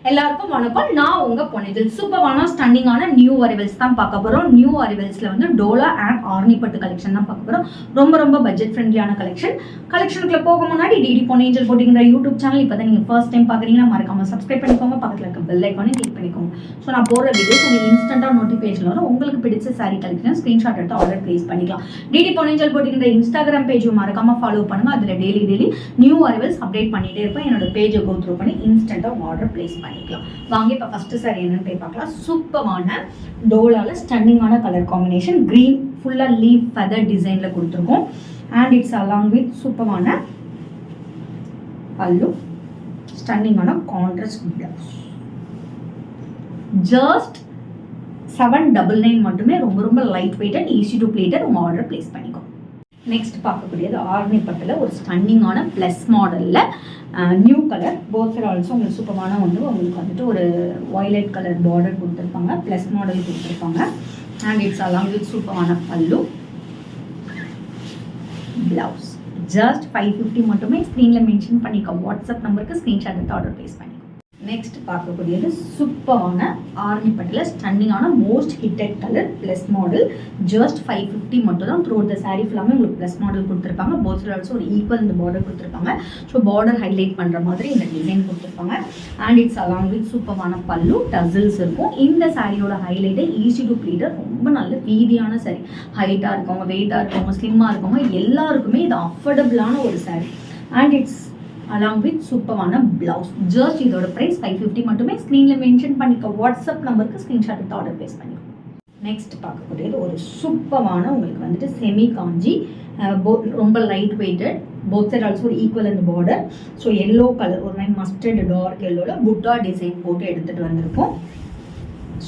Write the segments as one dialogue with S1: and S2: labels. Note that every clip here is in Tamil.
S1: எல்லாருக்கும் வணக்கம். நான் உங்க பொன்னிதில். சூப்பரான ஸ்டன்னிங்கான நியூ அரைவல்ஸ் தான் பார்க்க போறோம். நியூ அரைவல்ஸ்ல வந்து டோலா அண்ட் ஆர்னி பட்டு கலெக்ஷன் தான் பார்க்க போறோம். ரொம்ப பட்ஜெட் ஃப்ரெண்ட்லியான கலெக்ஷனுக்குள்ள போக முன்னாடி டிடி பொன்னிதில் போட்டிங்கிற யூடியூப் சேனல் இப்பதான் நீங்க ஃபர்ஸ்ட் டைம் பாக்குறீங்கன்னா மறக்காம சப்ஸ்கிரைப் பண்ணிக்கோங்க. பக்கத்துல இருக்க பெல் ஐக்கானை கிளிக் பண்ணிக்கோங்க. ஸோ நான் போற வீடியோஸ் உங்களுக்கு இன்ஸ்டன்டா நோட்டிஃபிகேஷன் வரும். உங்களுக்கு பிடிச்ச சாரி கலெக்ஷன் ஸ்கிரீன்ஷாட் எடுத்து ஆர்டர் பிளேஸ் பண்ணிக்கலாம். டிடி பொன்னிதில் போட்டிங்கிற இன்ஸ்டாகிராம் பேஜும் மறக்காம ஃபாலோ பண்ணுங்க. அதுல டெய்லி நியூ அரைவல்ஸ் அப்டேட் பண்ணிட்டே இருப்பேன். என்னோட பேஜை கோ த்ரூ பண்ணி இன்ஸ்டன்டா ஆர்டர் பிளேஸ் பண்ணிக்கலாம். வாங்க இப்போ ஃபர்ஸ்ட் சாரி என்னன்னு போய் பார்க்கலாம். சூப்பரான டோலால ஸ்டன்னிங்கான கலர் காம்பினேஷன், கிரீன் ஃபுல்லா லீஃப் ஃபெதர் டிசைன்ல கொடுத்துருக்கோம். அண்ட் இட்ஸ் அலாங் வித் சூப்பரான பல்லு, ஸ்டன்னிங்கான கான்ட்ராஸ்ட் பிளவுஸ். ஜஸ்ட் 799 மட்டுமே. ரொம்ப light weight and easy to plated. உங்க ஆர்டர் பிளேஸ் பண்ணிக்கோ. நெக்ஸ்ட் பார்க்கக்கூடியது ஆர்னி பட்டில் ஒரு ஸ்டன்னிங்கான ப்ளஸ் மாடலில் new colour. Both side also உங்களுக்கு சூப்பரான உங்களுக்கு வந்துட்டு ஒரு வயலட் கலர் பார்டர் கொடுத்துருப்பாங்க, ப்ளஸ் மாடல் கொடுத்துருப்பாங்க. அண்ட் இட்ஸ் அலாங் வித் சூப்பரான பல்லு, பிளவுஸ். ஜஸ்ட் 550 மட்டுமே. ஸ்க்ரீனில் மென்ஷன் பண்ணிக்கோ. வாட்ஸ்அப் நம்பருக்கு ஸ்க்ரீன்ஷாட் எடுத்து ஆர்டர் ப்ளேஸ் பண்ணிக்கோ. நெக்ஸ்ட் பார்க்கக்கூடியது சூப்பரான ஆர்னி பட்டில் ஸ்டன்னிங்கான most hitted colour plus model. Just 550 மட்டும் தான். த்ரூ த சாரீ ஃபுல்லாமே உங்களுக்கு ப்ளஸ் மாடல் கொடுத்துருப்பாங்க. போத் சைடு ஆல்சோ ஒரு ஈக்குவல் இந்த பார்டர் கொடுத்துருப்பாங்க. ஸோ பார்டர் ஹைலைட் பண்ணுற மாதிரி இந்த டிசைன் கொடுத்துருப்பாங்க. அண்ட் இட்ஸ் அலாங் வித் சூப்பரான பல்லு, டசில்ஸ் இருக்கும். இந்த சாரியோட ஹைலைட்டே ஈஸி டு ப்ளீட்டர். ரொம்ப நல்ல வீதியான சாரி. ஹைட்டாக இருக்கவங்க, வெயிட்டாக இருக்கவங்க, ஸ்லிம்மாக இருக்கவங்க எல்லாருக்குமே இது அஃபோர்டபுளான ஒரு sorry. And it's along with சூப்பரான பிளவுஸ். ஜஸ்ட் இதோட ப்ரைஸ் 550 மட்டுமே. ஸ்க்ரீனில் மென்ஷன் பண்ணிக்க வாட்ஸ்அப் நம்பருக்கு ஸ்க்ரீன்ஷாட் எடுத்து ஆர்டர் ப்ளேஸ் பண்ணிக்கோ. நெக்ஸ்ட் பார்க்கக்கூடியது ஒரு சூப்பரான உங்களுக்கு வந்துட்டு செமி காஞ்சி, ரொம்ப light weighted. Both side also ஒரு ஈக்குவல் இந்த பார்டர். ஸோ எல்லோ கலர், ஒரு லைன் மஸ்டர்ட் டார்க் எல்லோவில் புட்டா டிசைன் போட்டு எடுத்துகிட்டு வந்திருக்கோம்.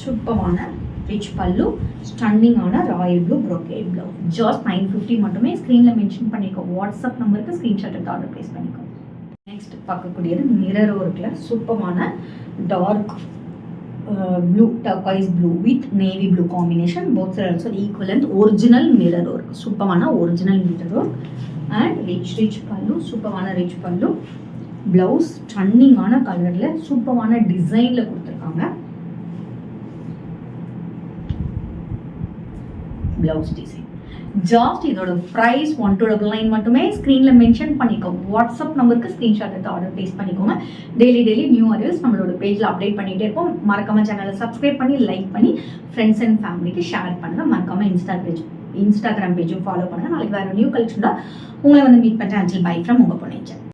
S1: சூப்பரான ரிச் பல்லு, ஸ்டன்னிங்கான royal blue brocade blouse. Just 950 மட்டுமே. ஸ்க்ரீனில் மென்ஷன் பண்ணிக்கோ. வாட்ஸ்அப் நம்பருக்கு ஸ்க்ரீன்ஷாட் எடுத்து ஆர்டர் ப்ளேஸ் பண்ணிக்கோ. நெக்ஸ்ட் பார்க்கக்கூடியது மிரர் ஒர்க்ல சூப்பரான dark blue, turquoise blue with navy blue combination. Both side also equivalent original mirror work. சூப்பரான original mirror work. And rich பல்லு, சூப்பரான ரிச் பல்லு, பிளவுஸ் ஸ்டன்னிங்கான கலர்ல சூப்பரான டிசைன்ல கொடுத்துருக்காங்க. Blouse design. ஜஸ்ட் இதோட ப்ரைஸ் 1299 மட்டுமே. ஸ்க்ரீனில் மென்ஷன் பண்ணிக்கோ. வாட்ஸ்அப் நம்பருக்கு ஸ்க்ரீன்ஷாட் எடுத்து ஆர்டர் ப்ளேஸ் பண்ணிக்கோங்க. டெய்லி நியூ அரைவல்ஸ் நம்மளோட பேஜில் அப்டேட் பண்ணிகிட்டே இருப்போம். மறக்காம சேனலை சப்ஸ்கிரைப் பண்ணி லைக் பண்ணி ஃப்ரெண்ட்ஸ் அண்ட் ஃபேமிலிக்கு ஷேர் பண்ணுங்கள். மறக்காம இன்ஸ்டாகிராம் பேஜும் ஃபாலோ பண்ணுங்கள். நாளைக்கு வேறு நியூ கலெக்ஷன் தான் உங்களை வந்து மீட் பண்ணுறேன். அண்டில் பை ஃப்ரம் உங்கள் பொன்னியின்.